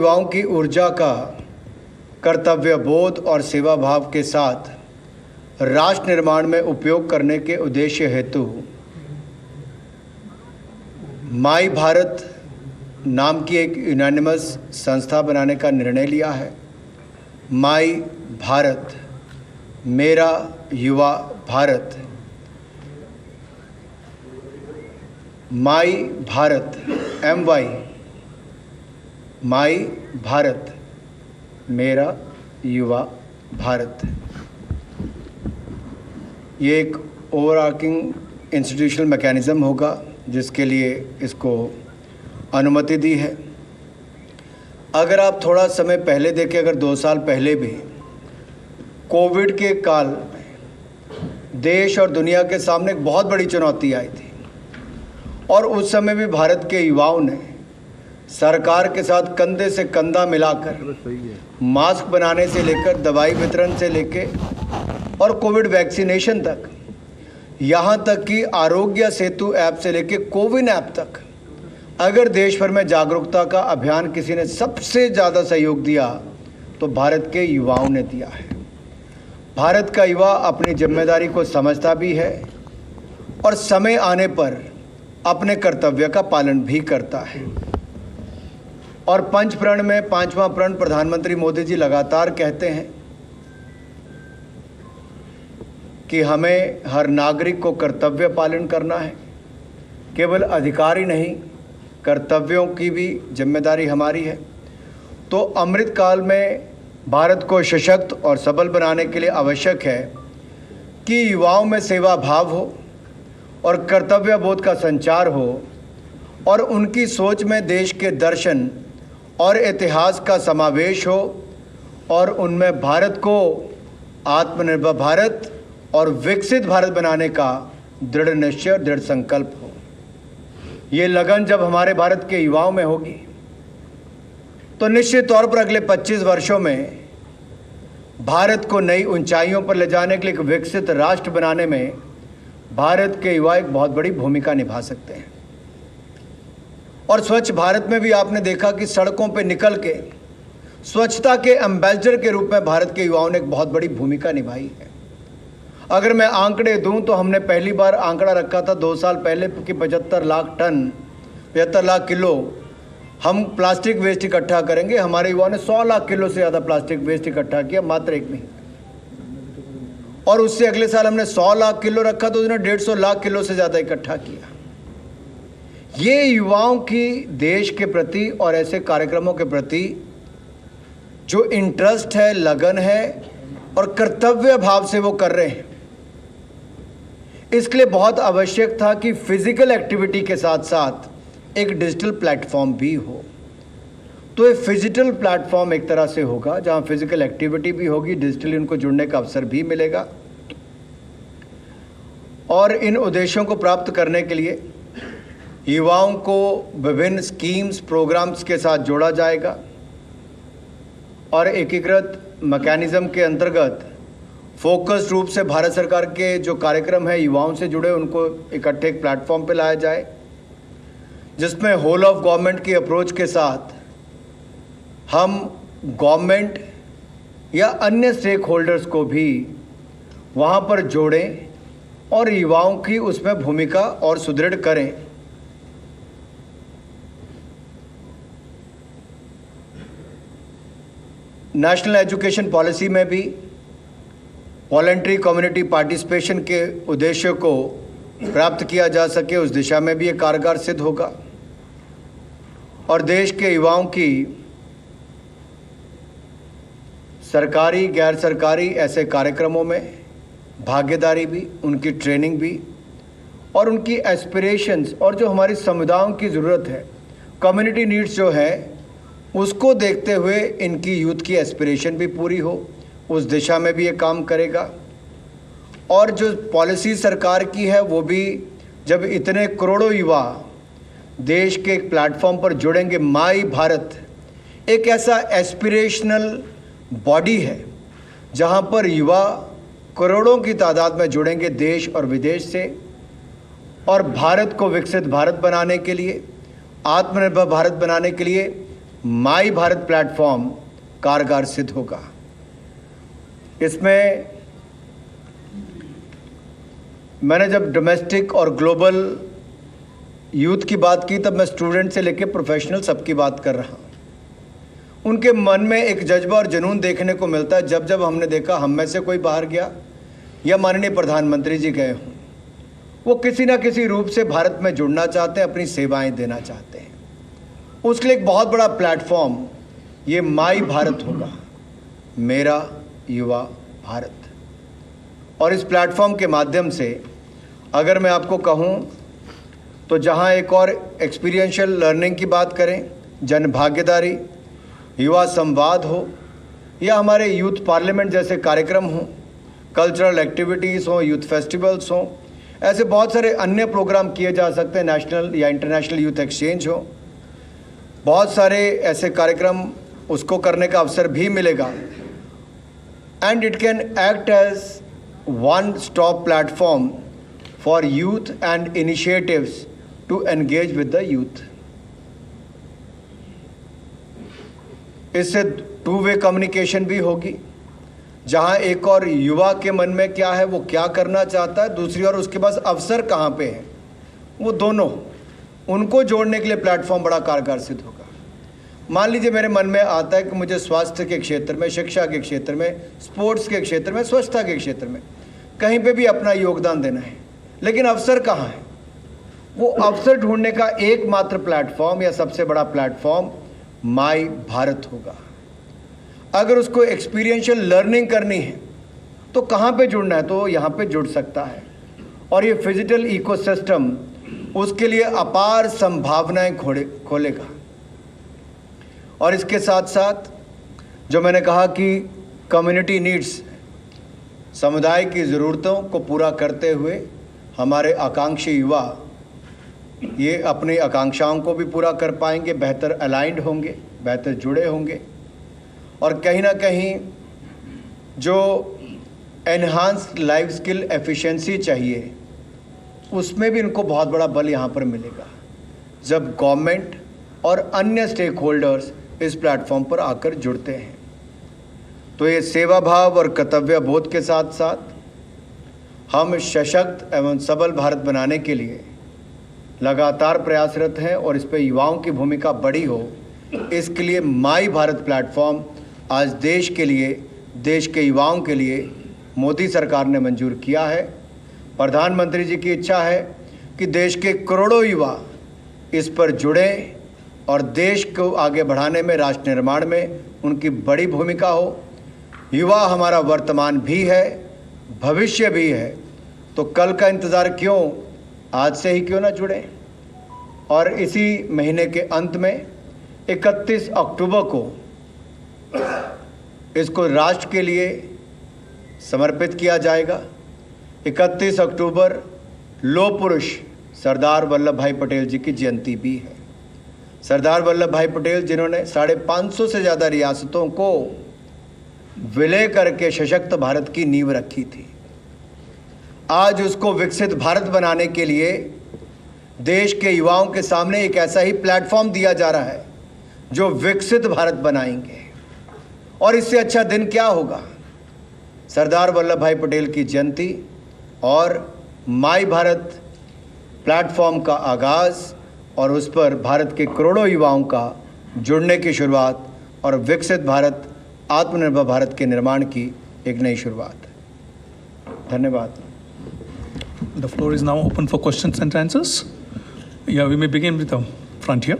युवाओं की ऊर्जा का कर्तव्य बोध और सेवा भाव के साथ राष्ट्र निर्माण में उपयोग करने के उद्देश्य हेतु माई भारत नाम की एक यूनानिमस संस्था बनाने का निर्णय लिया है। माई भारत, मेरा युवा भारत। माई भारत, MY, माई भारत, मेरा युवा भारत। ये एक ओवरआर्किंग इंस्टीट्यूशनल मैकेनिज़्म होगा जिसके लिए इसको अनुमति दी है। अगर आप थोड़ा समय पहले देखें, अगर 2 साल पहले भी कोविड के काल में देश और दुनिया के सामने एक बहुत बड़ी चुनौती आई थी और उस समय भी भारत के युवाओं ने सरकार के साथ कंधे से कंधा मिलाकर मास्क बनाने से लेकर दवाई वितरण से लेकर और कोविड वैक्सीनेशन तक, यहाँ तक कि आरोग्य सेतु ऐप से लेकर कोविन ऐप तक, अगर देश भर में जागरूकता का अभियान किसी ने सबसे ज़्यादा सहयोग दिया तो भारत के युवाओं ने दिया है। भारत का युवा अपनी जिम्मेदारी को समझता भी है और समय आने पर अपने कर्तव्य का पालन भी करता है। और पंच प्रण में 5वां प्रण प्रधानमंत्री मोदी जी लगातार कहते हैं कि हमें हर नागरिक को कर्तव्य पालन करना है। केवल अधिकार ही नहीं, कर्तव्यों की भी जिम्मेदारी हमारी है। तो अमृत काल में भारत को सशक्त और सबल बनाने के लिए आवश्यक है कि युवाओं में सेवा भाव हो और कर्तव्य बोध का संचार हो और उनकी सोच में देश के दर्शन और इतिहास का समावेश हो और उनमें भारत को आत्मनिर्भर भारत और विकसित भारत बनाने का दृढ़ निश्चय, दृढ़ संकल्प हो। ये लगन जब हमारे भारत के युवाओं में होगी तो निश्चित तौर पर अगले 25 वर्षों में भारत को नई ऊंचाइयों पर ले जाने के लिए एक विकसित राष्ट्र बनाने में भारत के युवा एक बहुत बड़ी भूमिका निभा सकते हैं। और स्वच्छ भारत में भी आपने देखा कि सड़कों पे निकल के स्वच्छता के एम्बेसडर के रूप में भारत के युवाओं ने एक बहुत बड़ी भूमिका निभाई है। अगर मैं आंकड़े दूं तो हमने पहली बार आंकड़ा रखा था 2 साल पहले कि 75 लाख टन, 75 लाख किलो हम प्लास्टिक वेस्ट इकट्ठा करेंगे। हमारे युवाओं ने 100 लाख किलो से ज़्यादा प्लास्टिक वेस्ट इकट्ठा किया मात्र एक महीने। और उससे अगले साल हमने 100 लाख किलो रखा तो उन्होंने 150 लाख किलो से ज़्यादा इकट्ठा किया। ये युवाओं की देश के प्रति और ऐसे कार्यक्रमों के प्रति जो इंटरेस्ट है, लगन है और कर्तव्य भाव से वो कर रहे हैं, इसके लिए बहुत आवश्यक था कि फिजिकल एक्टिविटी के साथ साथ एक डिजिटल प्लेटफॉर्म भी हो। तो ये फिजिकल प्लेटफॉर्म एक तरह से होगा जहां फिजिकल एक्टिविटी भी होगी, डिजिटली उनको जुड़ने का अवसर भी मिलेगा। और इन उद्देश्यों को प्राप्त करने के लिए युवाओं को विभिन्न स्कीम्स, प्रोग्राम्स के साथ जोड़ा जाएगा और एकीकृत मैकेनिज़्म के अंतर्गत फोकस रूप से भारत सरकार के जो कार्यक्रम हैं युवाओं से जुड़े, उनको इकट्ठे एक प्लेटफॉर्म पे लाया जाए जिसमें होल ऑफ गवर्नमेंट की अप्रोच के साथ हम गवर्नमेंट या अन्य स्टेक होल्डर्स को भी वहाँ पर जोड़ें और युवाओं की उसमें भूमिका और सुदृढ़ करें। नेशनल एजुकेशन पॉलिसी में भी वॉलंटरी कम्युनिटी पार्टिसिपेशन के उद्देश्य को प्राप्त किया जा सके, उस दिशा में भी ये कारगर सिद्ध होगा। और देश के युवाओं की सरकारी, गैर सरकारी ऐसे कार्यक्रमों में भागीदारी भी, उनकी ट्रेनिंग भी और उनकी एस्पिरेशंस और जो हमारी समुदायों की ज़रूरत है, कम्युनिटी नीड्स जो है, उसको देखते हुए इनकी यूथ की एस्पिरेशन भी पूरी हो, उस दिशा में भी ये काम करेगा। और जो पॉलिसी सरकार की है वो भी, जब इतने करोड़ों युवा देश के एक प्लेटफॉर्म पर जुड़ेंगे, माई भारत एक ऐसा एस्पिरेशनल बॉडी है जहां पर युवा करोड़ों की तादाद में जुड़ेंगे देश और विदेश से और भारत को विकसित भारत बनाने के लिए, आत्मनिर्भर भारत बनाने के लिए माई भारत प्लेटफॉर्म कारगर सिद्ध होगा। इसमें मैंने जब डोमेस्टिक और ग्लोबल यूथ की बात की तब मैं स्टूडेंट से लेकर प्रोफेशनल सबकी बात कर रहा हूँ। उनके मन में एक जज्बा और जुनून देखने को मिलता है जब जब हमने देखा हम में से कोई बाहर गया या माननीय प्रधानमंत्री जी गए हों, वो किसी ना किसी रूप से भारत में जुड़ना चाहते हैं, अपनी सेवाएं देना चाहते हैं। उसके लिए एक बहुत बड़ा प्लेटफॉर्म ये माई भारत होगा, मेरा युवा भारत। और इस प्लेटफॉर्म के माध्यम से अगर मैं आपको कहूं तो जहां एक और एक्सपीरियंशियल लर्निंग की बात करें, जन भागीदारी, युवा संवाद हो या हमारे यूथ पार्लियामेंट जैसे कार्यक्रम हों, कल्चरल एक्टिविटीज़ हों, यूथ फेस्टिवल्स हों, ऐसे बहुत सारे अन्य प्रोग्राम किए जा सकते हैं। नेशनल या इंटरनेशनल यूथ एक्सचेंज हो, बहुत सारे ऐसे कार्यक्रम उसको करने का अवसर भी मिलेगा। And it can act as one stop platform for youth and initiatives to engage with the youth. इससे टू वे कम्युनिकेशन भी होगी, जहां एक और युवा के मन में क्या है, वो क्या करना चाहता है, दूसरी ओर उसके पास अवसर कहां पे है, वो दोनों उनको जोड़ने के लिए प्लेटफॉर्म बड़ा कारगर सिद्ध होगा। मान लीजिए मेरे मन में आता है कि मुझे स्वास्थ्य के क्षेत्र में, शिक्षा के क्षेत्र में, स्पोर्ट्स के क्षेत्र में, स्वच्छता के क्षेत्र में कहीं पे भी अपना योगदान देना है, लेकिन अवसर कहाँ है? वो अवसर ढूंढने का एकमात्र प्लेटफॉर्म या सबसे बड़ा प्लेटफॉर्म माई भारत होगा। अगर उसको एक्सपीरियंशियल लर्निंग करनी है तो कहाँ पे जुड़ना है? तो यहाँ पे जुड़ सकता है। और ये फिजिकल इकोसिस्टम उसके लिए अपार संभावनाएं खोलेगा। और इसके साथ साथ जो मैंने कहा कि कम्युनिटी नीड्स, समुदाय की ज़रूरतों को पूरा करते हुए हमारे आकांक्षी युवा ये अपनी आकांक्षाओं को भी पूरा कर पाएंगे, बेहतर अलाइंड होंगे, बेहतर जुड़े होंगे। और कहीं ना कहीं जो एनहांस्ड लाइफ स्किल एफिशिएंसी चाहिए उसमें भी इनको बहुत बड़ा बल यहाँ पर मिलेगा जब गवर्नमेंट और अन्य स्टेक होल्डर्स इस प्लेटफॉर्म पर आकर जुड़ते हैं। तो ये सेवा भाव और कर्तव्य बोध के साथ साथ हम सशक्त एवं सबल भारत बनाने के लिए लगातार प्रयासरत हैं और इस पर युवाओं की भूमिका बड़ी हो, इसके लिए माई भारत प्लेटफॉर्म आज देश के लिए, देश के युवाओं के लिए मोदी सरकार ने मंजूर किया है। प्रधानमंत्री जी की इच्छा है कि देश के करोड़ों युवा इस पर जुड़ें और देश को आगे बढ़ाने में, राष्ट्र निर्माण में उनकी बड़ी भूमिका हो। युवा हमारा वर्तमान भी है, भविष्य भी है, तो कल का इंतज़ार क्यों, आज से ही क्यों ना जुड़ें। और इसी महीने के अंत में 31 अक्टूबर को इसको राष्ट्र के लिए समर्पित किया जाएगा। 31 अक्टूबर लौह पुरुष सरदार वल्लभ भाई पटेल जी की जयंती भी है। सरदार वल्लभ भाई पटेल जिन्होंने 550 से ज़्यादा रियासतों को विलय करके सशक्त भारत की नींव रखी थी। आज उसको विकसित भारत बनाने के लिए देश के युवाओं के सामने एक ऐसा ही प्लेटफॉर्म दिया जा रहा है जो विकसित भारत बनाएंगे। और इससे अच्छा दिन क्या होगा? सरदार वल्लभ भाई पटेल की जयंती और माई भारत प्लेटफॉर्म का आगाज़ और उस पर भारत के करोड़ों युवाओं का जुड़ने की शुरुआत और विकसित भारत, आत्मनिर्भर भारत के निर्माण की एक नई शुरुआत है। धन्यवाद। The floor is now open for questions and answers. Yeah, we may begin with the front here.